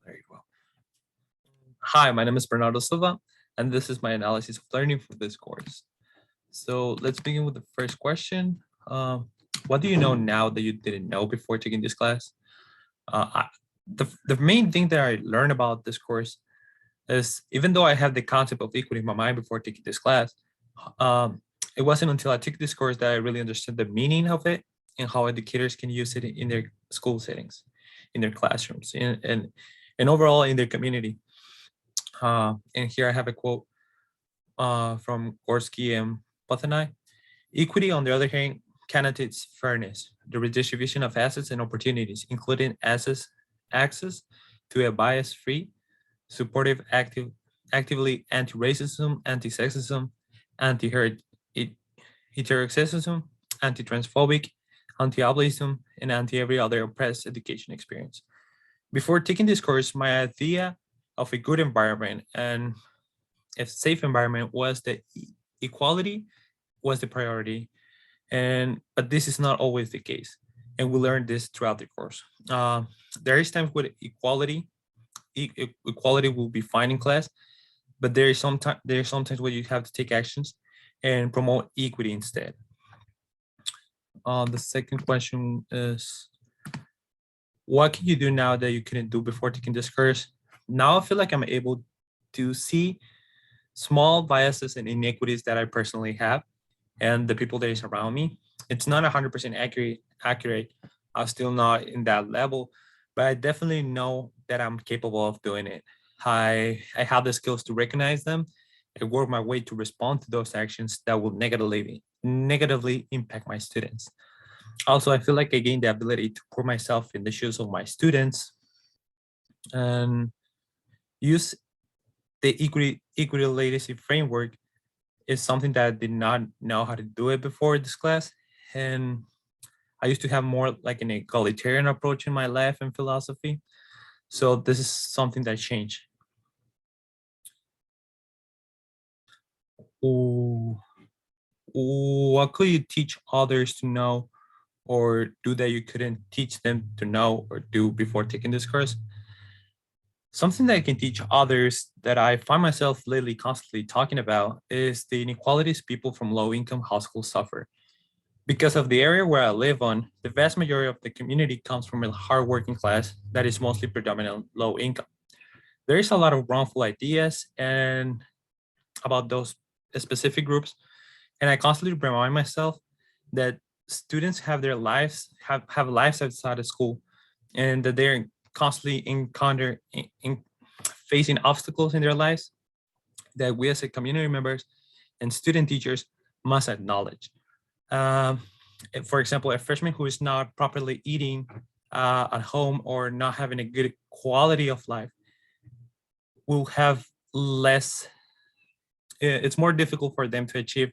Very well. Hi, my name is Bernardo Silva, and this is my analysis of learning for this course. So let's begin with the first question. What do you know now that you didn't know before taking this class? The main thing that I learned about this course is even though I have the concept of equity in my mind before taking this class, um, it wasn't until I took this course that I really understood the meaning of it and how educators can use it in their school settings, in their classrooms, and overall in their community. And here I have a quote from Gorski and Pothanai. Equity, on the other hand, connotates fairness, the redistribution of assets and opportunities, including access to a bias-free, supportive, actively anti-racism, anti-sexism, anti-heterosexism, anti-transphobic, anti-ableism, and anti-every other oppressed education experience. Before taking this course, my idea of a good environment and a safe environment was that equality was the priority, but this is not always the case, and we learned this throughout the course. There is times with equality will be fine in class, but there is sometimes where you have to take actions and promote equity instead. The second question is, what can you do now that you couldn't do before taking this course? Now I feel like I'm able to see small biases and inequities that I personally have and the people that is around me. It's not 100% accurate. I'm still not in that level, but I definitely know that I'm capable of doing it. I have the skills to recognize them and work my way to respond to those actions that will negatively impact my students. Also, I feel like I gained the ability to put myself in the shoes of my students and use the equity literacy framework is something that I did not know how to do it before this class. And I used to have more like an egalitarian approach in my life and philosophy. So this is something that changed. What could you teach others to know or do that you couldn't teach them to know or do before taking this course? Something that I can teach others that I find myself lately constantly talking about is the inequalities people from low-income households suffer. Because of the area where I live on, the vast majority of the community comes from a hardworking class that is mostly predominant low income. There is a lot of wrongful ideas and about those specific groups, and I constantly remind myself that students have their lives have lives outside of school, and that they're constantly facing obstacles in their lives that we as a community members and student teachers must acknowledge. Um, for example, a freshman who is not properly eating at home or not having a good quality of life will have less, it's more difficult for them to achieve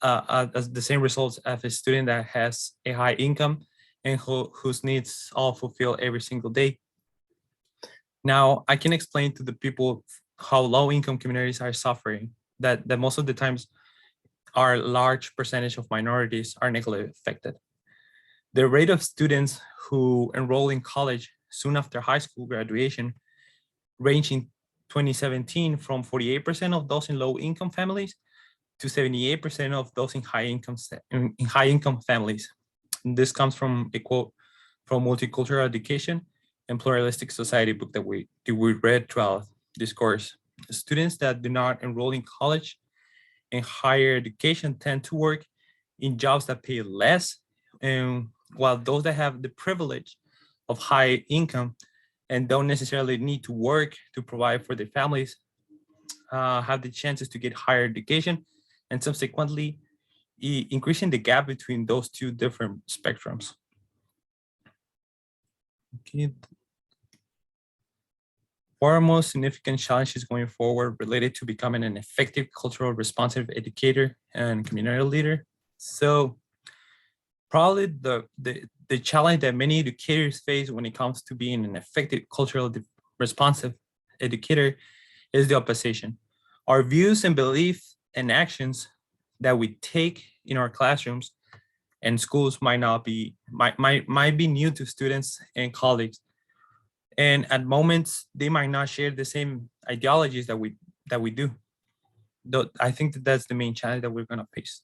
the same results as a student that has a high income and whose needs are fulfilled every single day. Now, I can explain to the people how low income communities are suffering, that most of the times our large percentage of minorities are negatively affected. The rate of students who enroll in college soon after high school graduation ranged in 2017 from 48% of those in low income families to 78% of those in high income families. And this comes from a quote from Multicultural Education and Pluralistic Society book that we read throughout this course. Students that do not enroll in college and higher education tend to work in jobs that pay less, and while those that have the privilege of high income and don't necessarily need to work to provide for their families have the chances to get higher education and subsequently increasing the gap between those two different spectrums. Okay. What are most significant challenges going forward related to becoming an effective cultural responsive educator and community leader? So probably the challenge that many educators face when it comes to being an effective cultural responsive educator is the opposition. Our views and beliefs and actions that we take in our classrooms and schools might be new to students and colleagues. And at moments, they might not share the same ideologies that we do. Though I think that that's the main challenge that we're gonna face.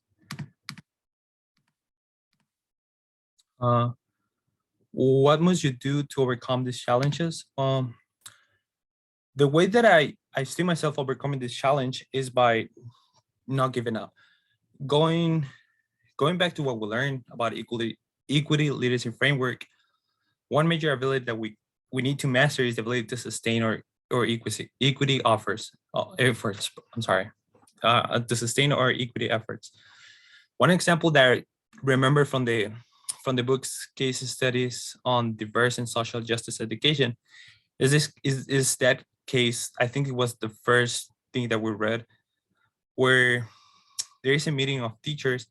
Uh, what must you do to overcome these challenges? The way that I see myself overcoming this challenge is by not giving up. Going going back to what we learned about equity literacy framework, one major ability that we need to master is the ability to sustain or equity offers efforts. I'm sorry, to sustain our equity efforts. One example that I remember from the book's case studies on diverse and social justice education is that case. I think it was the first thing that we read, where there is a meeting of teachers,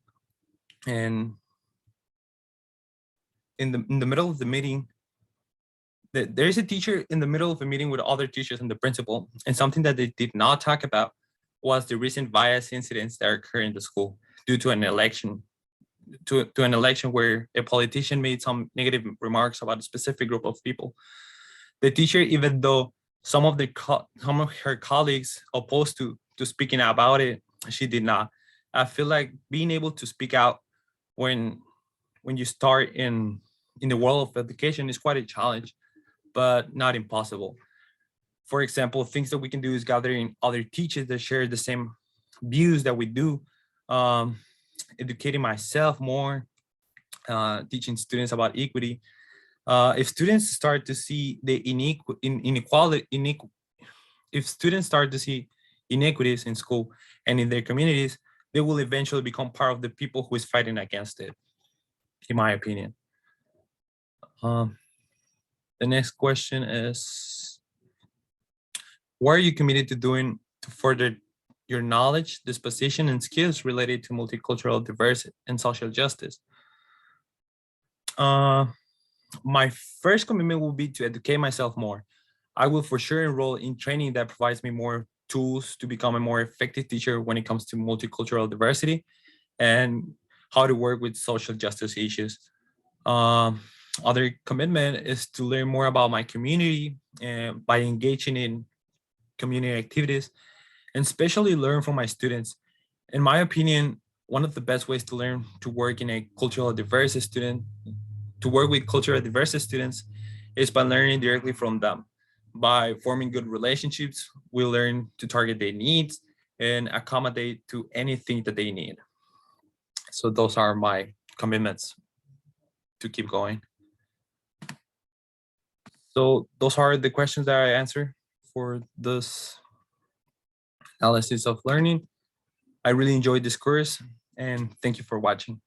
and in the middle of the meeting, there is a teacher in the middle of a meeting with other teachers and the principal, and something that they did not talk about was the recent bias incidents that occur in the school due to an election, to an election where a politician made some negative remarks about a specific group of people. The teacher, even though some of her colleagues opposed to speaking about it, she did not. I feel like being able to speak out when you start in the world of education is quite a challenge, but not impossible. For example, things that we can do is gathering other teachers that share the same views that we do, um, educating myself more, teaching students about equity. If students start to see the if students start to see inequities in school and in their communities, they will eventually become part of the people who is fighting against it, in my opinion. Um, the next question is, what are you committed to doing to further your knowledge, disposition, and skills related to multicultural diversity and social justice? Uh, my first commitment will be to educate myself more. I will for sure enroll in training that provides me more tools to become a more effective teacher when it comes to multicultural diversity and how to work with social justice issues. Um, Other commitment is to learn more about my community and by engaging in community activities, and especially learn from my students. In my opinion, one of the best ways to learn to work in a cultural diverse student, to work with cultural diverse students, is by learning directly from them. By forming good relationships, we learn to target their needs and accommodate to anything that they need. So those are my commitments to keep going. So those are the questions that I answer for this analysis of learning. I really enjoyed this course, and thank you for watching.